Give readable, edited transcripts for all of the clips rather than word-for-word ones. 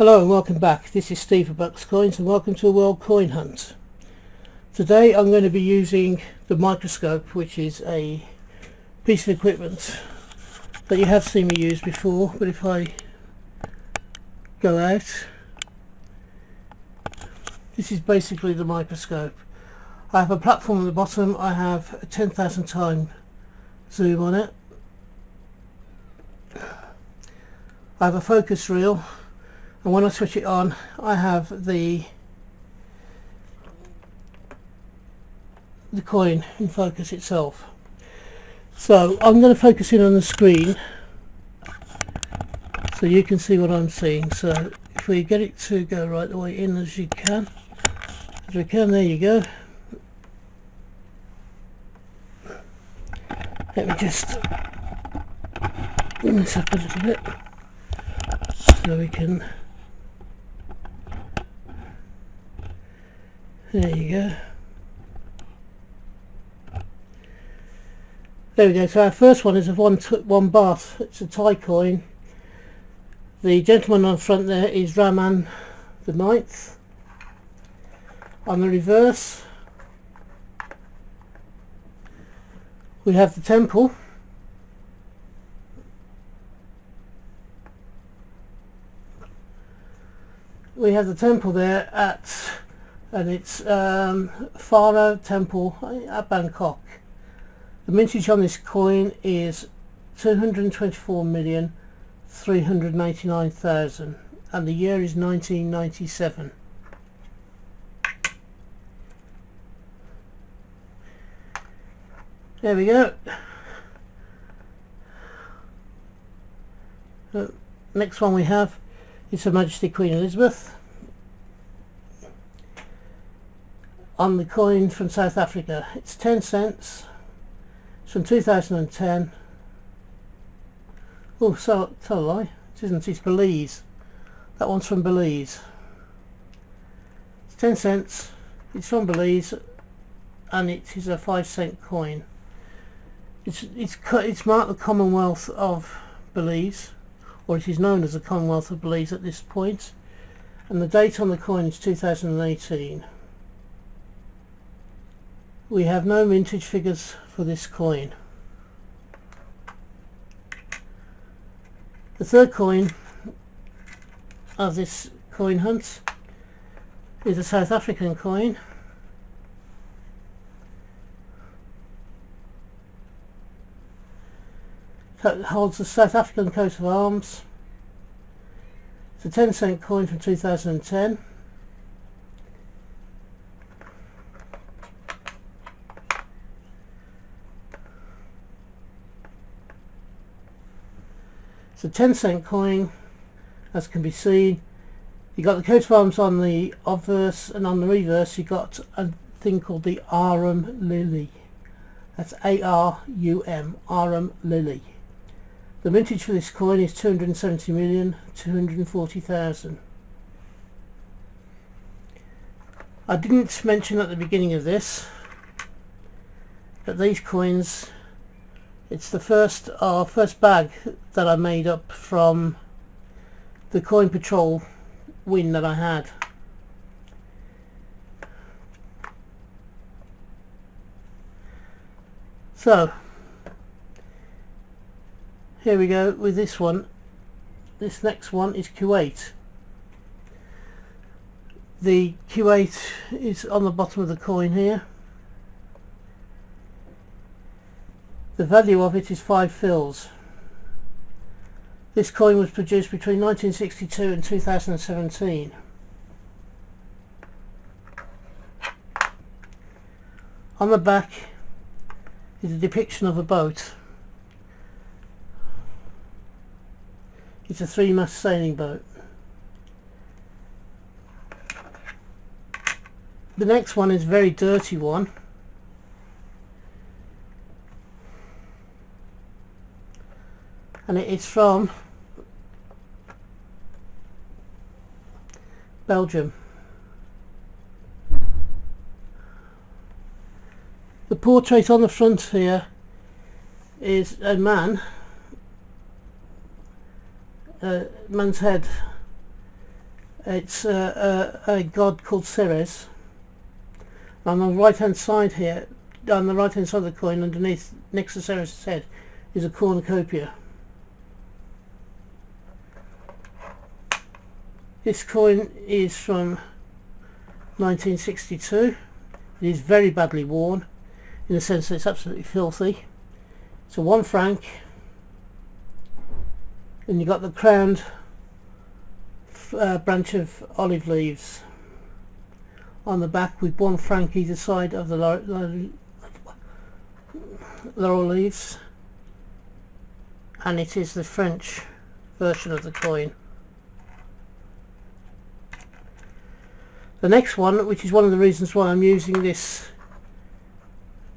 Hello and welcome back. This is Steve for Bucks Coins and welcome to a World Coin Hunt. Today I'm going to be using the Microscope, which is a piece of equipment that you have seen me use before, but if I go out, this is basically the Microscope. I have a platform at the bottom. I have a 10,000 time zoom on it. I have a focus reel, and when I switch it on I have the coin in focus itself. So I'm going to focus in on the screen so you can see what I'm seeing. So if we get it to go right the way in as we can, there you go. Let me just bring this up a little bit so we can, there you go. There we go. So our first one is a one baht. It's a Thai coin. The gentleman on front there is Raman the 9th. On the reverse we have the temple. We have the temple there and it's Pharaoh Temple at Bangkok. The mintage on this coin is 224,389,000 and the year is 1997. There we go. Next one we have is Her Majesty Queen Elizabeth on the coin from South Africa. It's 10 cents. It's from 2010. Oh, tell a lie. It isn't. It's Belize. That one's from Belize. It's 10 cents. It's from Belize, and it is a 5-cent coin. It's marked the Commonwealth of Belize, or it is known as the Commonwealth of Belize at this point, and the date on the coin is 2018. We have no mintage figures for this coin. The third coin of this coin hunt is a South African coin. That holds the South African coat of arms. It's a 10-cent coin from 2010. It's a 10-cent coin, as can be seen. You got the coat of arms on the obverse, and on the reverse you got a thing called the Arum Lily. That's A-R-U-M, Arum Lily. The mintage for this coin is 270,240,000. I didn't mention at the beginning of this that these coins, it's the first bag that I made up from the Coin Patrol win that I had. So here we go with this one. This next one is Kuwait. The Kuwait is on the bottom of the coin here. The value of it is 5 fils. This coin was produced between 1962 and 2017. On the back is a depiction of a boat. It's a 3-mast sailing boat. The next one is a very dirty one. And it is from Belgium. The portrait on the front here is a man, man's head It's a god called Ceres. On the right hand side here, on the right hand side of the coin, underneath, next to Ceres' head, is a cornucopia. This coin is from 1962. It is very badly worn, in the sense that it's absolutely filthy. It's a 1 franc, and you've got the crowned branch of olive leaves on the back, with 1 franc either side of the laurel leaves, and it is the French version of the coin. The next one, which is one of the reasons why I'm using this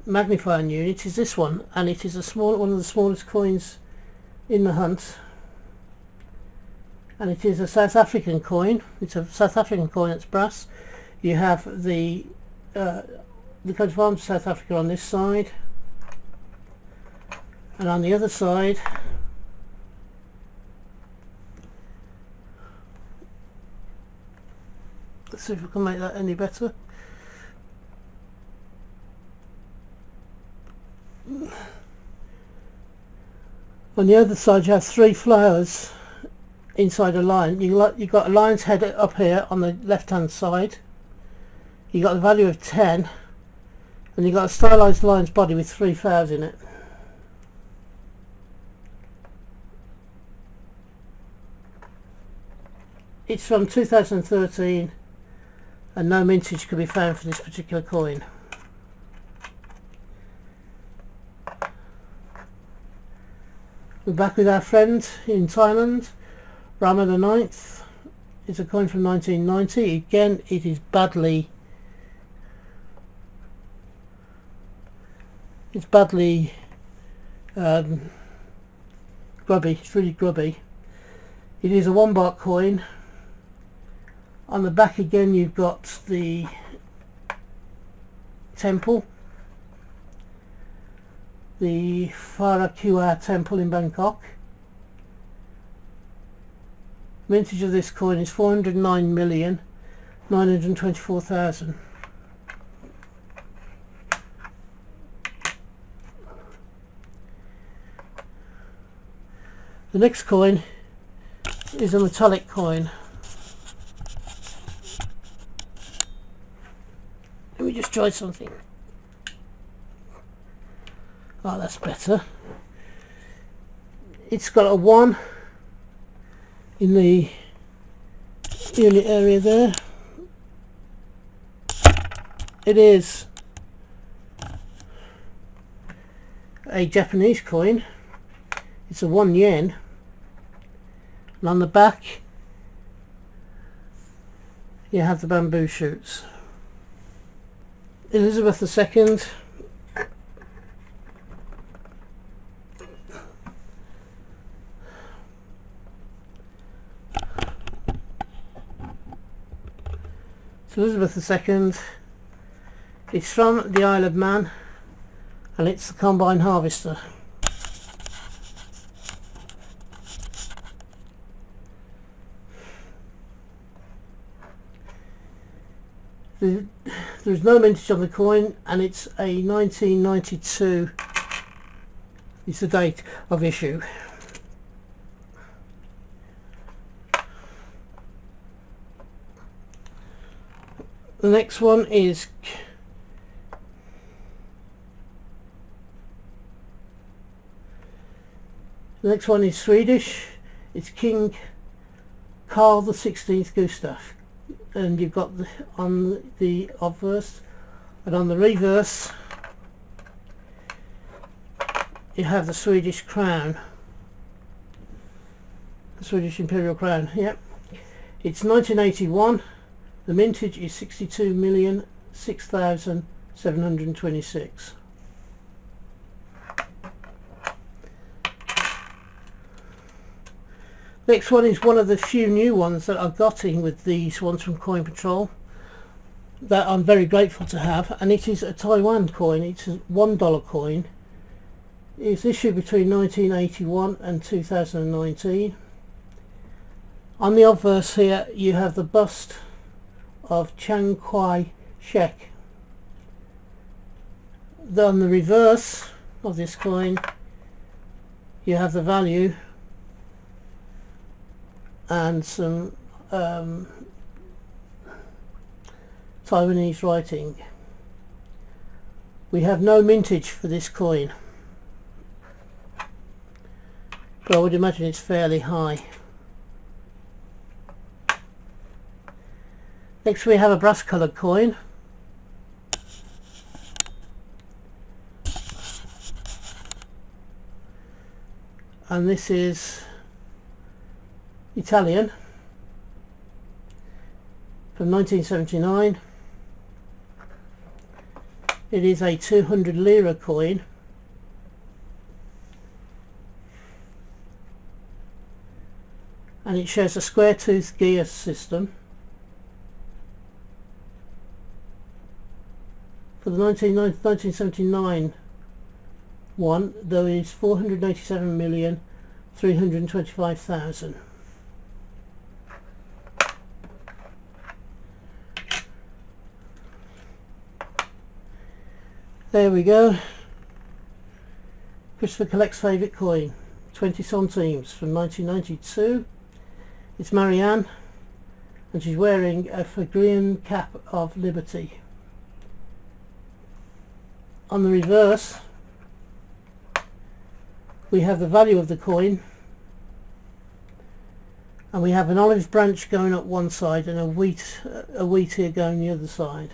magnifying unit, is this one, and it is one of the smallest coins in the hunt, and it is a South African coin. It's a South African coin that's brass. You have the coat of arms of South Africa on this side, and on the other side let's see if we can make that any better. On the other side you have 3 flowers inside a lion. You've got a lion's head up here on the left hand side. You've got the value of 10, and you've got a stylized lion's body with 3 flowers in it. It's from 2013, and no mintage could be found for this particular coin. We're back with our friend in Thailand, Rama the 9th. It's a coin from 1990. Again, it is badly grubby. It's really grubby. It is a 1 baht coin. On the back again you've got the temple, the Phara Kuwait temple in Bangkok. Mintage of this coin is 409,924,000. The next coin is a metallic coin. Let me just try something. Oh, that's better. It's got a 1 in the unit area there. It is a Japanese coin. It's a 1 yen, and on the back you have the bamboo shoots. Elizabeth II. Elizabeth II. It's from the Isle of Man, and it's the combine harvester. There's no mintage on the coin, and it's a 1992 is the date of issue. The next one is Swedish. It's King Carl the 16th Gustaf, and you've got on the obverse, and on the reverse you have the Swedish crown, the Swedish imperial crown. Yep, it's 1981. The mintage is 62,006,726. Next one is one of the few new ones that I've got in with these ones from Coin Patrol that I'm very grateful to have, and it is a Taiwan coin. It's a $1 coin. It's issued between 1981 and 2019. On the obverse here you have the bust of Chiang Kai-shek. On the reverse of this coin you have the value and some Taiwanese writing. We have no mintage for this coin, but I would imagine it's fairly high. Next we have a brass coloured coin. And this is Italian from 1979. It is a 200 Lira coin. And it shows a square tooth gear system. For the 1979 one, there is 487,325,000. There we go. Christopher Collect's favourite coin, 20 centimes from 1992. It's Marianne, and she's wearing a Phrygian cap of Liberty. On the reverse we have the value of the coin, and we have an olive branch going up one side and a wheat ear going the other side.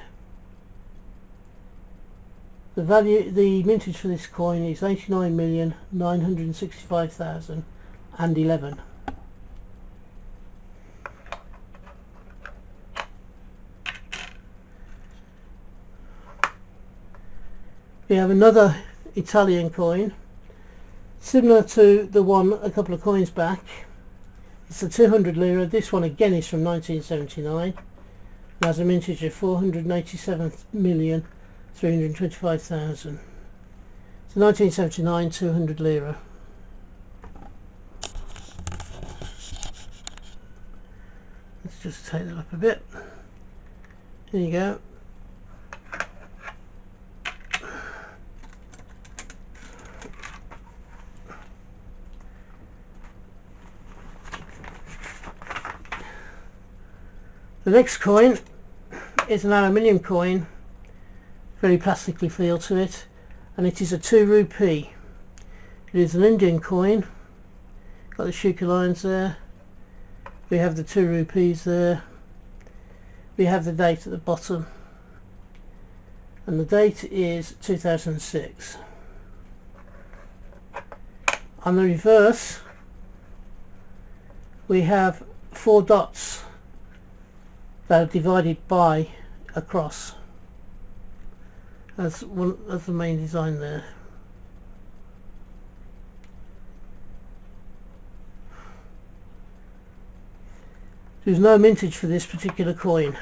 The mintage for this coin is 89,965,011. We have another Italian coin, similar to the one a couple of coins back. It's the 200 Lira. This one again is from 1979 and has a mintage of 487,325,000. It's a 1979 200 Lira. Let's just take that up a bit. There you go. The next coin is an aluminium coin, very plastically feel to it, and it is a 2 rupee. It is an Indian coin, got the shuka lines there, we have the 2 rupees there, we have the date at the bottom, and the date is 2006. On the reverse we have 4 dots that are divided by a cross. That's the main design there. There's no mintage for this particular coin.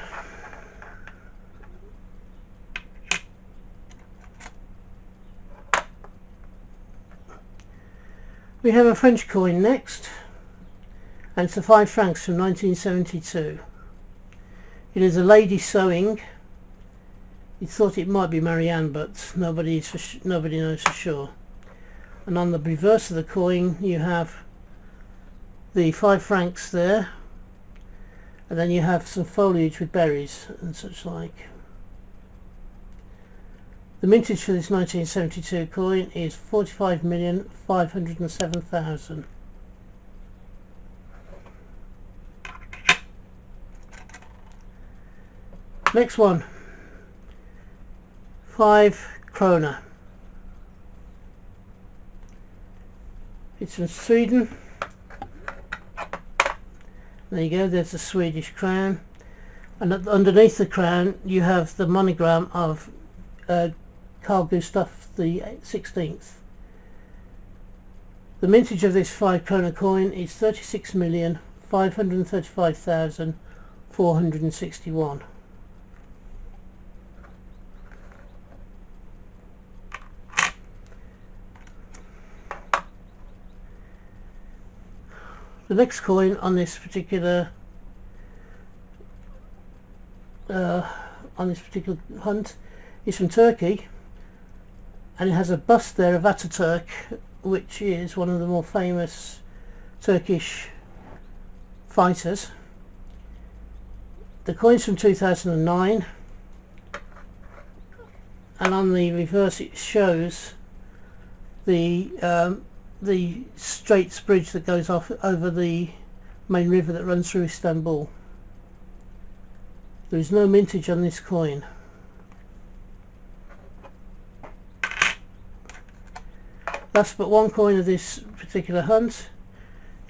We have a French coin next, and it's a 5 francs from 1972. It is a lady sewing. You thought it might be Marianne, but nobody knows for sure. And on the reverse of the coin you have the 5 francs there, and then you have some foliage with berries and such like. The mintage for this 1972 coin is 45,507,000. Next one, 5 krona. It's from Sweden. There you go, there's the Swedish crown, and underneath the crown you have the monogram of Carl Gustaf the 16th. The mintage of this 5 krona coin is 36,535,461. The next coin on this particular hunt is from Turkey, and it has a bust there of Ataturk, which is one of the more famous Turkish fighters. The coin's from 2009, and on the reverse it shows the Straits Bridge that goes off over the main river that runs through Istanbul. There is no mintage on this coin. Last but one coin of this particular hunt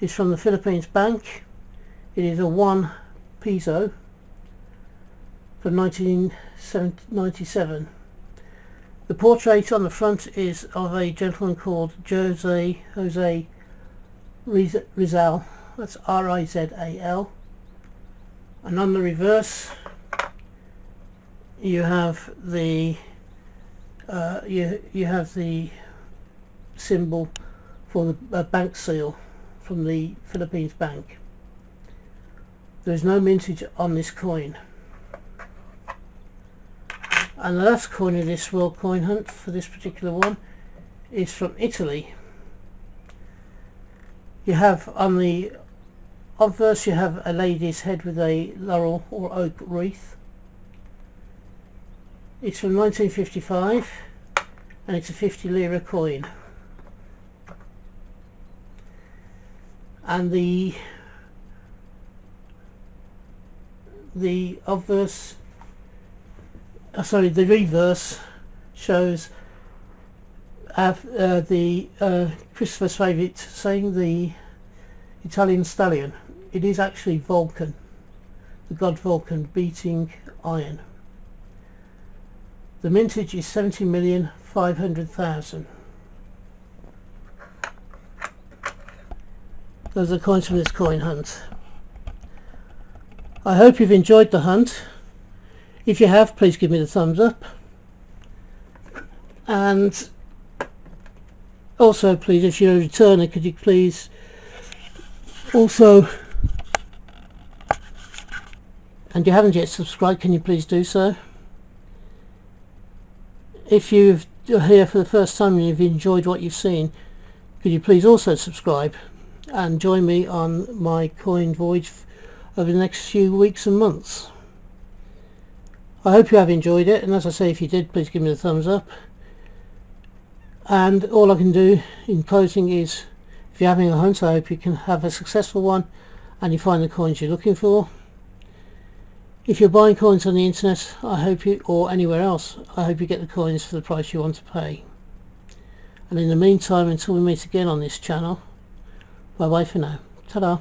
is from the Philippines Bank. It is a 1 peso from 1997. The portrait on the front is of a gentleman called Jose Rizal. That's R-I-Z-A-L. And on the reverse you have the you have the symbol for the bank seal from the Philippines Bank. There is no mintage on this coin. And the last coin of this world coin hunt for this particular one is from Italy. You have on the obverse you have a lady's head with a laurel or oak wreath. It's from 1955 and it's a 50 lira coin. And the obverse, the reverse shows the Christopher's favourite saying, the Italian stallion. It is actually Vulcan, the god Vulcan beating iron. The mintage is 70,500,000. Those are the coins from this coin hunt. I hope you've enjoyed the hunt. If you have, please give me the thumbs up. And also please, if you're a returner, could you please also, and you haven't yet subscribed, can you please do so? If you're here for the first time and you've enjoyed what you've seen, could you please also subscribe and join me on my coin voyage over the next few weeks and months. I hope you have enjoyed it, and as I say, if you did, please give me the thumbs up. And all I can do in closing is, if you're having a hunt, I hope you can have a successful one and you find the coins you're looking for. If you're buying coins on the internet, I hope you, or anywhere else, I hope you get the coins for the price you want to pay. And in the meantime, until we meet again on this channel, bye bye for now. Ta-da.